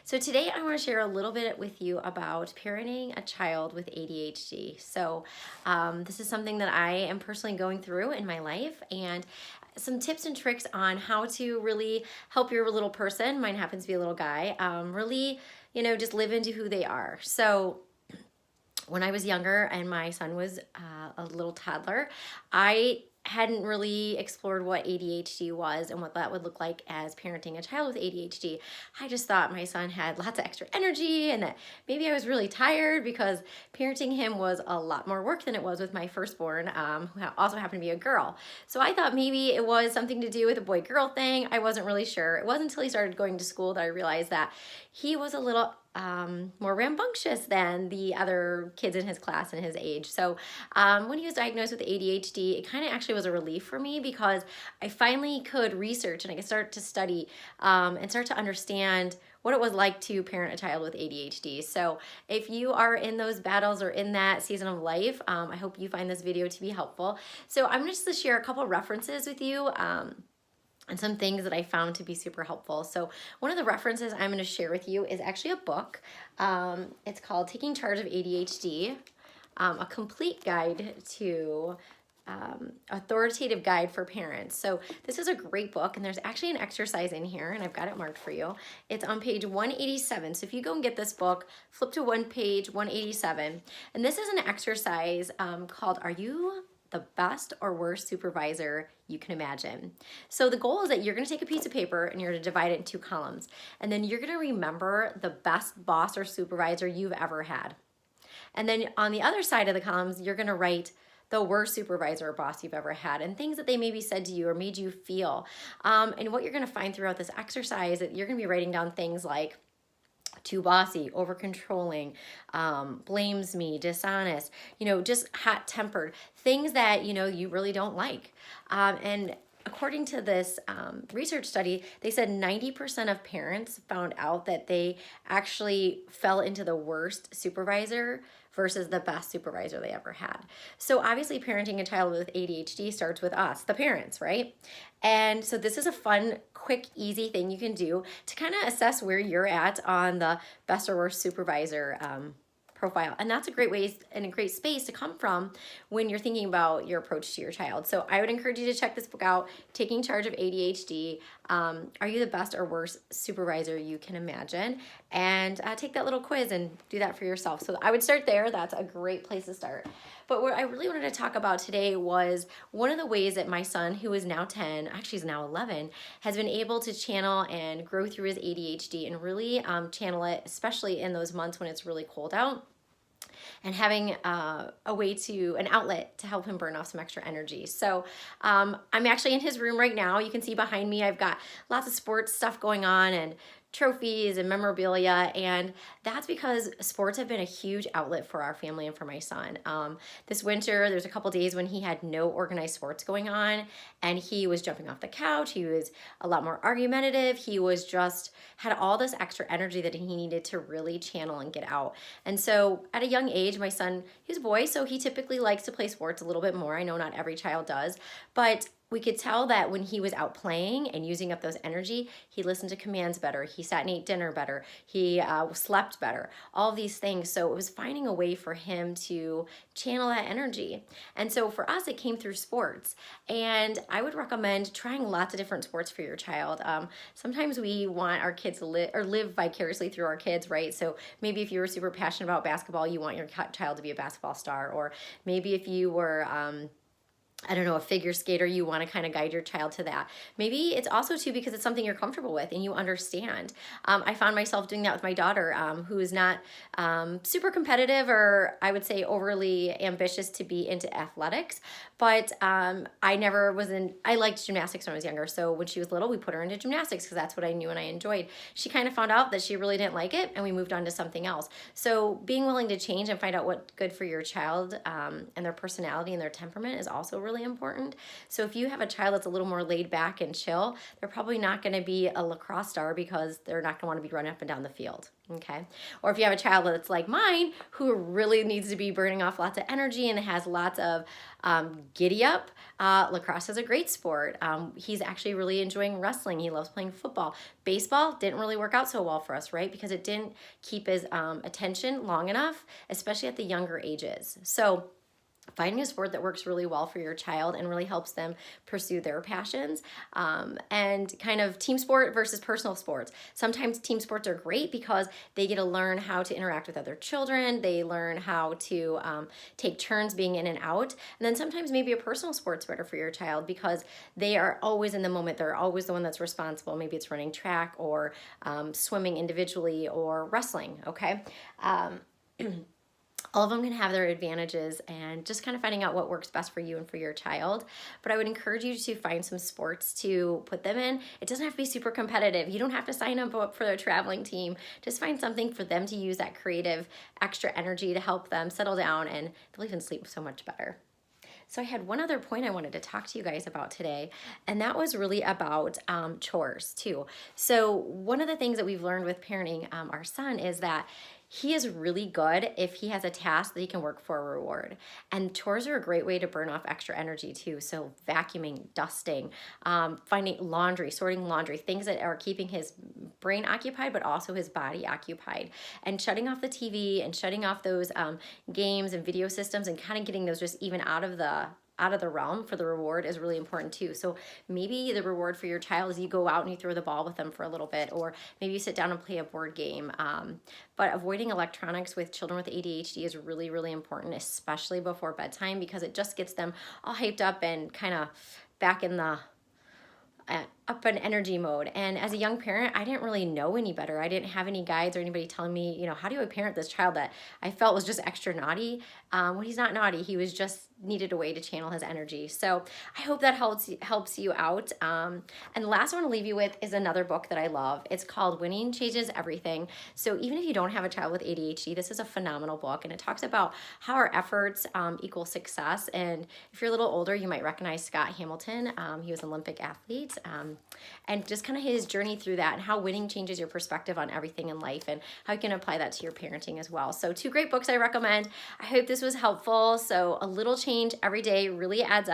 So today I want to share a little bit with you about parenting a child with ADHD. This is something that I am personally going through in my life, and some tips and tricks on how to really help your little person, mine happens to be a little guy, really, just live into who they are. So when I was younger and my son was a little toddler, I hadn't really explored what ADHD was and what that would look like as parenting a child with ADHD. I just thought my son had lots of extra energy and that maybe I was really tired because parenting him was a lot more work than it was with my firstborn, who also happened to be a girl. So I thought maybe it was something to do with a boy-girl thing. I wasn't really sure. It wasn't until he started going to school that I realized that he was a little more rambunctious than the other kids in his class and his age. So when he was diagnosed with ADHD, it kind of actually was a relief for me because I finally could research and I could start to study and start to understand what it was like to parent a child with ADHD. So if you are in those battles or in that season of life, I hope you find this video to be helpful. So I'm just to share a couple references with you. And some things that I found to be super helpful. So one of the references I'm going to share with you is actually a book. It's called Taking Charge of ADHD, a complete guide to authoritative guide for parents. So this is a great book, and there's actually an exercise in here, and I've got it marked for you. It's on page 187. So if you go and get this book, flip to page 187, and this is an exercise called Are You the Best or Worst Supervisor You Can Imagine? So the goal is that you're going to take a piece of paper and you're going to divide it in 2 columns, and then you're going to remember the best boss or supervisor you've ever had. And then on the other side of the columns, you're going to write the worst supervisor or boss you've ever had and things that they maybe said to you or made you feel. And what you're going to find throughout this exercise, that you're going to be writing down things like too bossy, over controlling, blames me, dishonest, just hot tempered, things that, you really don't like. And according to this research study, they said 90% of parents found out that they actually fell into the worst supervisor versus the best supervisor they ever had. So obviously parenting a child with ADHD starts with us, the parents, right? And so this is a fun, quick, easy thing you can do to kind of assess where you're at on the best or worst supervisor profile. And that's a great way and a great space to come from when you're thinking about your approach to your child. So I would encourage you to check this book out, Taking Charge of ADHD. Are you the best or worst supervisor you can imagine? And take that little quiz and do that for yourself. So I would start there. That's a great place to start. But what I really wanted to talk about today was one of the ways that my son, who is now 10, actually is now 11, has been able to channel and grow through his ADHD and really channel it, especially in those months when it's really cold out, and having an outlet to help him burn off some extra energy. So I'm actually in his room right now. You can see behind me I've got lots of sports stuff going on and trophies and memorabilia, and that's because sports have been a huge outlet for our family and for my son. This winter, there's a couple days when he had no organized sports going on, and he was jumping off the couch. He was a lot more argumentative. He was just had all this extra energy that he needed to really channel and get out. And so at a young age, my son, he's a boy, so he typically likes to play sports a little bit more. I know not every child does, but we could tell that when he was out playing and using up those energy, he listened to commands better. He sat and ate dinner better. He slept better. All of these things. So it was finding a way for him to channel that energy. And so for us, it came through sports. And I would recommend trying lots of different sports for your child. Sometimes we want our kids to live vicariously through our kids, right? So maybe if you were super passionate about basketball, you want your child to be a basketball star. Or maybe if you were a figure skater, you want to kind of guide your child to that. Maybe it's also too because it's something you're comfortable with and you understand. I found myself doing that with my daughter, who is not super competitive or I would say overly ambitious to be into athletics, but I liked gymnastics when I was younger. So when she was little, we put her into gymnastics because that's what I knew and I enjoyed. She kind of found out that she really didn't like it and we moved on to something else. So being willing to change and find out what's good for your child and their personality and their temperament is also really really important. So if you have a child that's a little more laid back and chill, they're probably not going to be a lacrosse star because they're not going to want to be running up and down the field. Okay. Or if you have a child that's like mine, who really needs to be burning off lots of energy and has lots of giddy up, lacrosse is a great sport. He's actually really enjoying wrestling. He loves playing football. Baseball didn't really work out so well for us, right? Because it didn't keep his attention long enough, especially at the younger ages. So finding a sport that works really well for your child and really helps them pursue their passions, and kind of team sport versus personal sports. Sometimes team sports are great because they get to learn how to interact with other children. They learn how to take turns being in and out. And then sometimes maybe a personal sport's better for your child because they are always in the moment. They're always the one that's responsible. Maybe it's running track or swimming individually or wrestling, okay? All of them can have their advantages, and just kind of finding out what works best for you and for your child. But I would encourage you to find some sports to put them in. It doesn't have to be super competitive. You don't have to sign up for their traveling team. Just find something for them to use that creative extra energy to help them settle down, and they'll even sleep so much better. So I had one other point I wanted to talk to you guys about today, and that was really about chores too. So one of the things that we've learned with parenting our son is that he is really good if he has a task that he can work for a reward. And chores are a great way to burn off extra energy too. So vacuuming, dusting, finding laundry, sorting laundry, things that are keeping his brain occupied, but also his body occupied. And shutting off the TV and shutting off those games and video systems and kind of getting those just even out of the realm for the reward is really important too. So maybe the reward for your child is you go out and you throw the ball with them for a little bit, or maybe you sit down and play a board game. But avoiding electronics with children with ADHD is really, really important, especially before bedtime, because it just gets them all hyped up and kind of back in the up in energy mode. And as a young parent, I didn't really know any better. I didn't have any guides or anybody telling me, you know, how do I parent this child that I felt was just extra naughty? When he's not naughty, he was just needed a way to channel his energy. So I hope that helps you out. And the last one to leave you with is another book that I love. It's called Winning Changes Everything. So even if you don't have a child with ADHD, this is a phenomenal book, and it talks about how our efforts equal success. And if you're a little older, you might recognize Scott Hamilton. He was an Olympic athlete, and just kind of his journey through that and how winning changes your perspective on everything in life and how you can apply that to your parenting as well. So 2 great books I recommend. I hope this was helpful. So a little change every day really adds up.